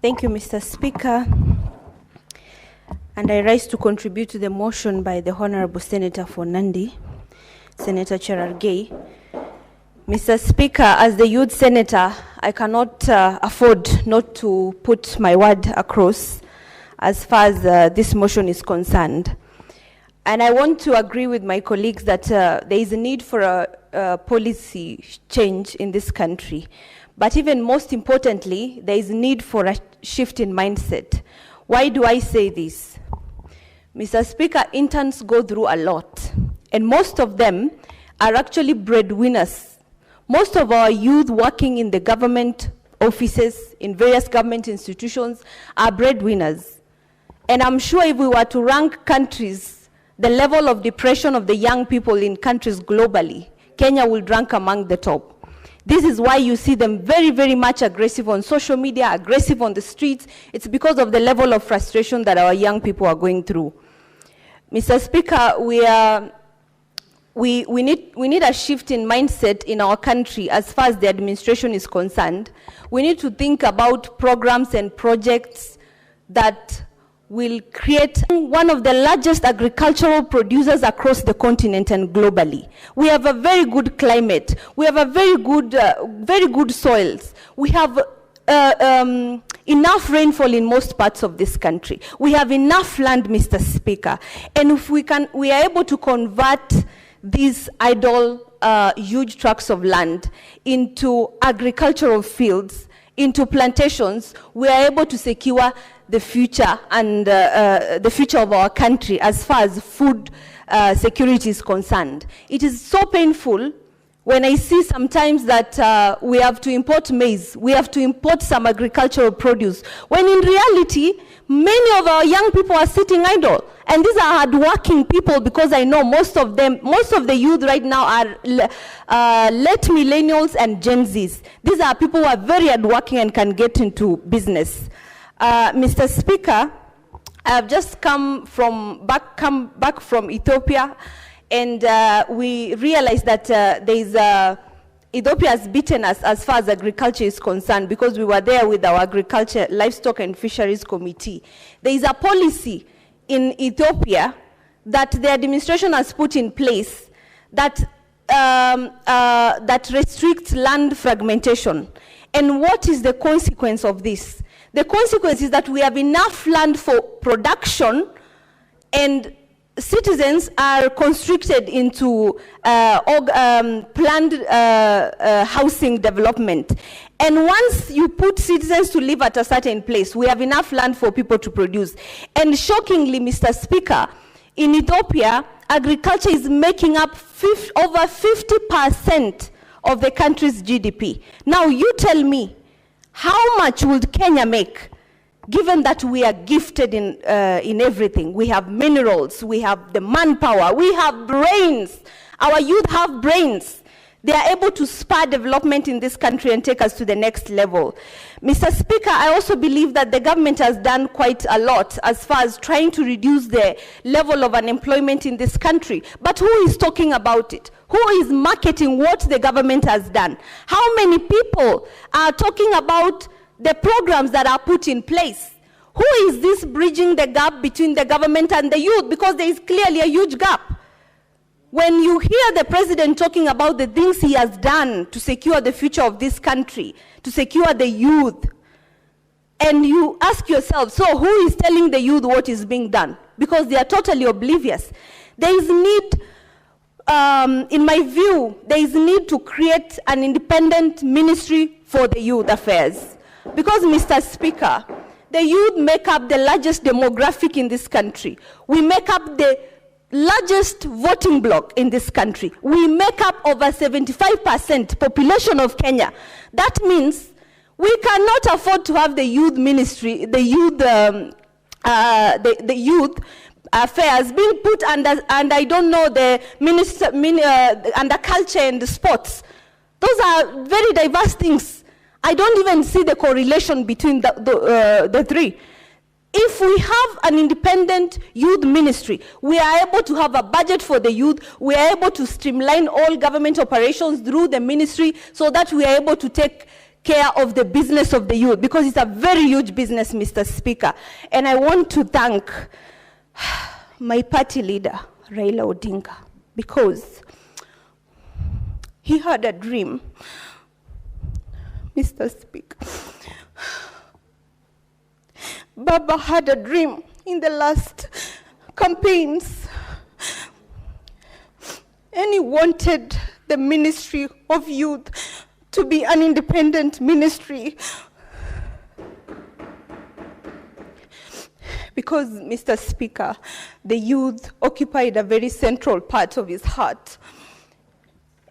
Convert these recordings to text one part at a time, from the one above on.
Thank you, Mr. Speaker. And I rise to contribute to the motion by the Honorable Senator for Nandi, Senator Cherargei. Mr. Speaker, as the youth senator, I cannot afford not to put my word across as far as this motion is concerned. And I want to agree with my colleagues that there is a need for a policy change in this country. But even most importantly, there is a need for a shift in mindset. Why do I say this? Mr. Speaker, interns go through a lot, and most of them are actually breadwinners. Most of our youth working in the government offices, in various government institutions, are breadwinners. And I'm sure if we were to rank countries, the level of depression of the young people in countries globally, Kenya will rank among the top. This is why you see them very, very much aggressive on social media, aggressive on the streets. It's because of the level of frustration that our young people are going through. Mr. Speaker, we need a shift in mindset in our country as far as the administration is concerned. We need to think about programs and projects that will create one of the largest agricultural producers across the continent and globally. We have a very good climate. We have a very good soils. We have enough rainfall in most parts of this country. We have enough land, Mr. Speaker. And if we are able to convert these idle, huge tracts of land into agricultural fields, into plantations, we are able to secure the future and the future of our country as far as food security is concerned. It is so painful when I see sometimes that we have to import maize, we have to import some agricultural produce, when in reality, many of our young people are sitting idle. And these are hardworking people, because I know most of the youth right now are late millennials and Gen Zs. These are people who are very hardworking and can get into business. Mr. Speaker, I have just come back from Ethiopia, and we realized that Ethiopia has beaten us as far as agriculture is concerned, because we were there with our Agriculture, Livestock and Fisheries Committee. There is a policy in Ethiopia that the administration has put in place that restricts land fragmentation. And what is the consequence of this? The consequence is that we have enough land for production, and citizens are constricted into planned housing development. And once you put citizens to live at a certain place, we have enough land for people to produce. And shockingly, Mr. Speaker, in Ethiopia, agriculture is making up over 50% of the country's GDP. Now, you tell me, how much would Kenya make, given that we are gifted in everything? We have minerals, we have the manpower, we have brains. Our youth have brains. They are able to spur development in this country and take us to the next level. Mr. Speaker, I also believe that the government has done quite a lot as far as trying to reduce the level of unemployment in this country. But who is talking about it? Who is marketing what the government has done? How many people are talking about the programs that are put in place? Who is this bridging the gap between the government and the youth? Because there is clearly a huge gap. When you hear the president talking about the things he has done to secure the future of this country, to secure the youth, and you ask yourself, so who is telling the youth what is being done? Because they are totally oblivious. There is need, in my view, there is need to create an independent ministry for the youth affairs. Because, Mr. Speaker, the youth make up the largest demographic in this country. We make up the largest voting bloc in this country. We make up over 75% population of Kenya. That means we cannot afford to have the youth ministry, the youth affairs being put under, and I don't know, the under culture and sports. Those are very diverse things. I don't even see the correlation between the three. If we have an independent youth ministry, we are able to have a budget for the youth, we are able to streamline all government operations through the ministry so that we are able to take care of the business of the youth, because it's a very huge business, Mr. Speaker. And I want to thank my party leader, Raila Odinga, because he had a dream, Mr. Speaker. Baba had a dream in the last campaigns, and he wanted the Ministry of Youth to be an independent ministry. Because, Mr. Speaker, the youth occupied a very central part of his heart.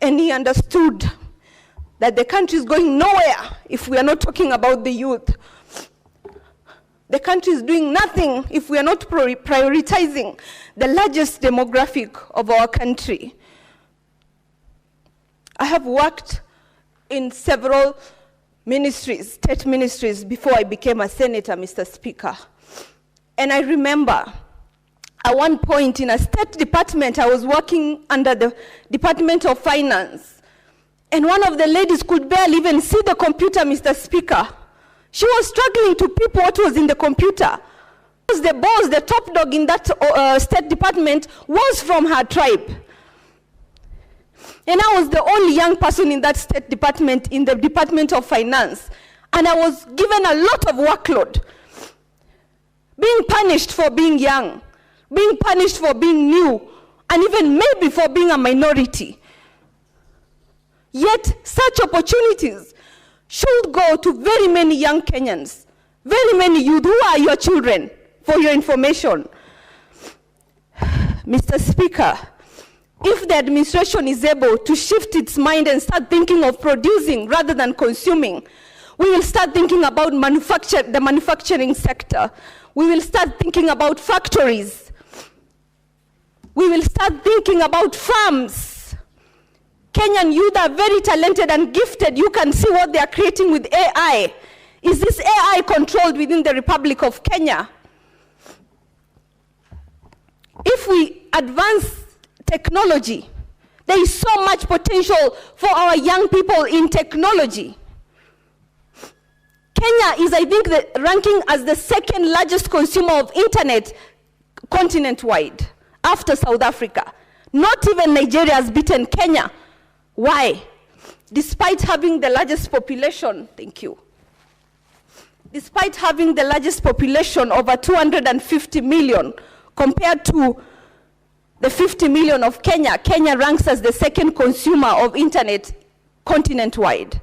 And he understood that the country is going nowhere if we are not talking about the youth. The country is doing nothing if we are not prioritizing the largest demographic of our country. I have worked in several ministries, state ministries, before I became a senator, Mr. Speaker. And I remember at one point in a state department, I was working under the Department of Finance, and one of the ladies could barely even see the computer, Mr. Speaker. She was struggling to peep what was in the computer. The boss, the top dog in that state department, was from her tribe. And I was the only young person in that state department, in the Department of Finance. And I was given a lot of workload. Being punished for being young, being punished for being new, and even maybe for being a minority. Yet, such opportunities should go to very many young Kenyans, very many youth who are your children, for your information. Mr. Speaker, if the administration is able to shift its mind and start thinking of producing rather than consuming, we will start thinking about the manufacturing sector. We will start thinking about factories. We will start thinking about farms. Kenyan youth are very talented and gifted. You can see what they are creating with AI. Is this AI controlled within the Republic of Kenya? If we advance technology, there is so much potential for our young people in technology. Kenya is, I think, ranking as the second largest consumer of internet continent-wide, after South Africa. Not even Nigeria has beaten Kenya. Why? Despite having the largest population, thank you. Despite having the largest population, over 250 million, compared to the 50 million of Kenya, Kenya ranks as the second consumer of internet continent-wide.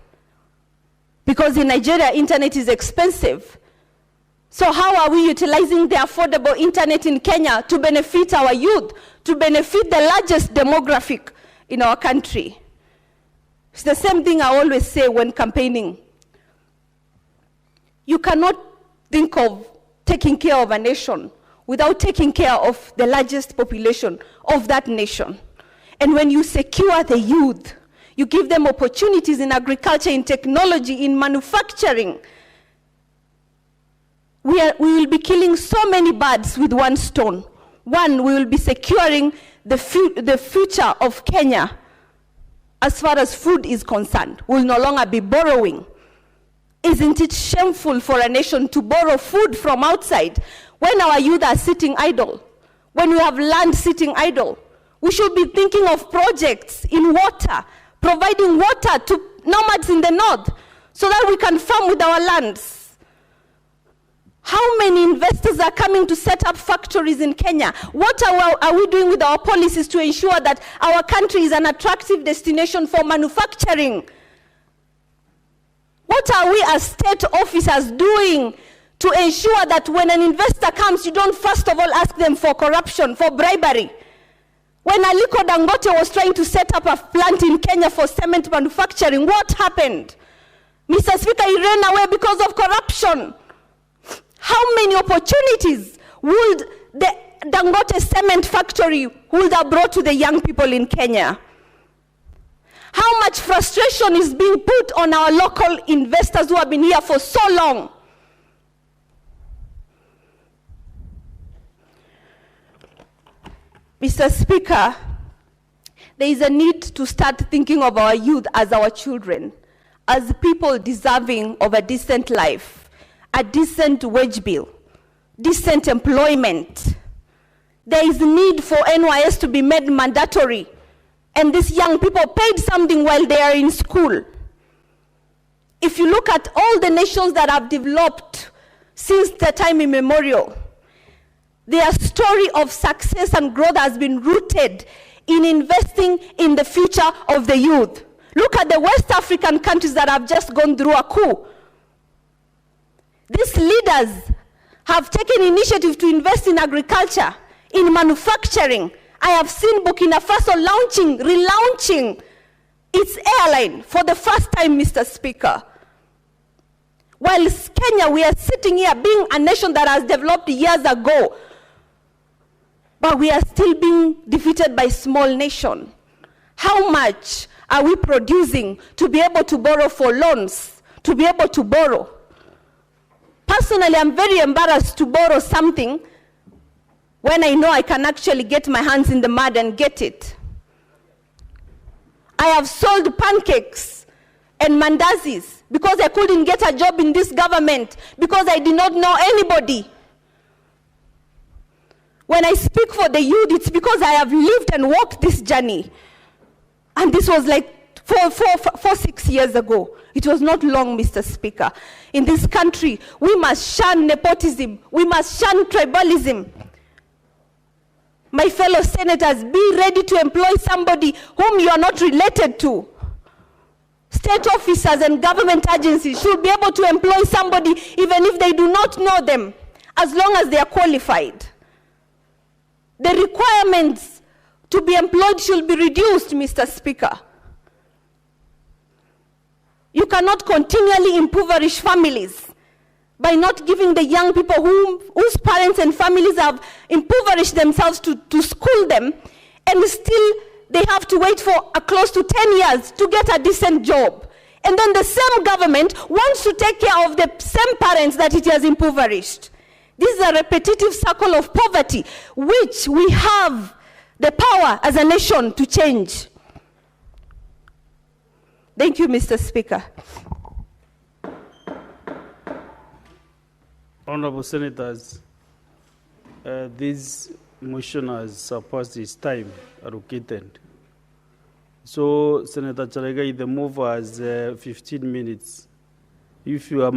Because in Nigeria, internet is expensive. So how are we utilizing the affordable internet in Kenya to benefit our youth, to benefit the largest demographic in our country? It's the same thing I always say when campaigning. You cannot think of taking care of a nation without taking care of the largest population of that nation. And when you secure the youth, you give them opportunities in agriculture, in technology, in manufacturing. We will be killing so many birds with one stone. One, we will be securing the future of Kenya as far as food is concerned. We will no longer be borrowing. Isn't it shameful for a nation to borrow food from outside when our youth are sitting idle? When we have land sitting idle? We should be thinking of projects in water, providing water to nomads in the north so that we can farm with our lands. How many investors are coming to set up factories in Kenya? What are we doing with our policies to ensure that our country is an attractive destination for manufacturing? What are we as state officers doing to ensure that when an investor comes, you don't first of all ask them for corruption, for bribery? When Aliko Dangote was trying to set up a plant in Kenya for cement manufacturing, what happened? Mr. Speaker, he ran away because of corruption. How many opportunities would the Dangote cement factory would have brought to the young people in Kenya? How much frustration is being put on our local investors who have been here for so long? Mr. Speaker, there is a need to start thinking of our youth as our children, as people deserving of a decent life, a decent wage bill, decent employment. There is need for NYS to be made mandatory, and these young people paid something while they are in school. If you look at all the nations that have developed since the time immemorial, their story of success and growth has been rooted in investing in the future of the youth. Look at the West African countries that have just gone through a coup. These leaders have taken initiative to invest in agriculture, in manufacturing. I have seen Burkina Faso relaunching its airline for the first time, Mr. Speaker. While Kenya, we are sitting here being a nation that has developed years ago, but we are still being defeated by small nation. How much are we producing to be able to borrow for loans, to be able to borrow? Personally, I'm very embarrassed to borrow something when I know I can actually get my hands in the mud and get it. I have sold pancakes and mandazis because I couldn't get a job in this government, because I did not know anybody. When I speak for the youth, it's because I have lived and walked this journey. And this was like 6 years ago. It was not long, Mr. Speaker. In this country, we must shun nepotism. We must shun tribalism. My fellow senators, be ready to employ somebody whom you are not related to. State officers and government agencies should be able to employ somebody even if they do not know them, as long as they are qualified. The requirements to be employed should be reduced, Mr. Speaker. You cannot continually impoverish families by not giving the young people whose parents and families have impoverished themselves to school them, and still they have to wait for close to 10 years to get a decent job. And then the same government wants to take care of the same parents that it has impoverished. This is a repetitive circle of poverty, which we have the power as a nation to change. Thank you, Mr. Speaker. Honorable Senators, this motion has surpassed its time allocated. So, Senator Chalega, the move has 15 minutes. If you are